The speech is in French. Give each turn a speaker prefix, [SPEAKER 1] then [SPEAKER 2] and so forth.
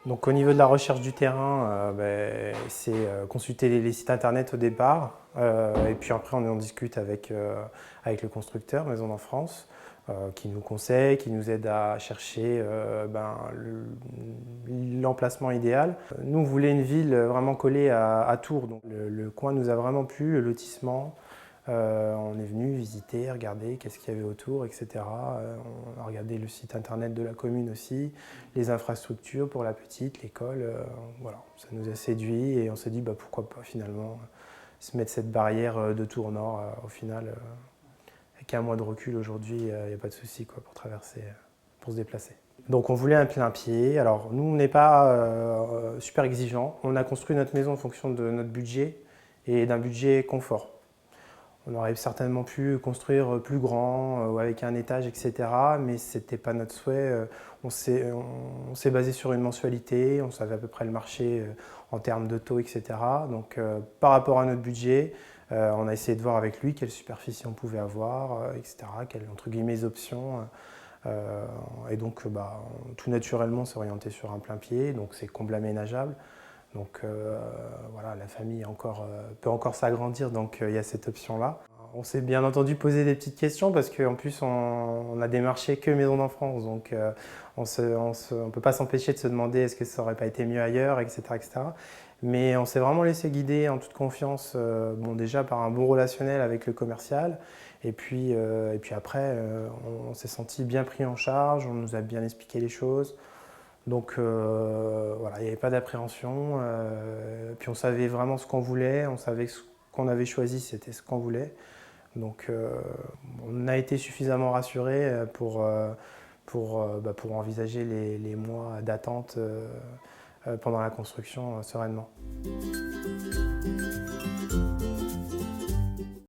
[SPEAKER 1] Donc au niveau de la recherche du terrain, c'est consulter les sites internet au départ, et puis après on en discute avec le constructeur Maisons en France, qui nous conseille, qui nous aide à chercher l'emplacement idéal. Nous on voulait une ville vraiment collée à Tours, donc le coin nous a vraiment plu, le lotissement. On est venu visiter, regarder qu'est-ce qu'il y avait autour, etc. On a regardé le site internet de la commune aussi, les infrastructures pour la petite, l'école. Voilà, ça nous a séduit et on s'est dit pourquoi pas finalement se mettre cette barrière de Tours Nord. Au final, avec un mois de recul aujourd'hui, il n'y a pas de souci pour traverser, pour se déplacer. Donc on voulait un plein pied. Alors nous, on n'est pas super exigeants. On a construit notre maison en fonction de notre budget et d'un budget confort. On aurait certainement pu construire plus grand ou avec un étage, etc. Mais ce n'était pas notre souhait. On s'est basé sur une mensualité, on savait à peu près le marché en termes de taux, etc. Donc par rapport à notre budget, on a essayé de voir avec lui quelle superficie on pouvait avoir, etc. Quelles entre guillemets options. Et donc tout naturellement, on s'est orienté sur un plein pied, donc c'est comble aménageable. Donc voilà, la famille peut encore s'agrandir, donc il y a cette option-là. On s'est bien entendu poser des petites questions parce qu'en plus on a démarché que Maisons en France, donc on ne peut pas s'empêcher de se demander est-ce que ça n'aurait pas été mieux ailleurs, etc., etc. Mais on s'est vraiment laissé guider en toute confiance, déjà par un bon relationnel avec le commercial, et puis après on s'est senti bien pris en charge, on nous a bien expliqué les choses. Donc voilà, il n'y avait pas d'appréhension. Puis on savait vraiment ce qu'on voulait, on savait que ce qu'on avait choisi, c'était ce qu'on voulait. Donc on a été suffisamment rassurés pour envisager les mois d'attente pendant la construction sereinement.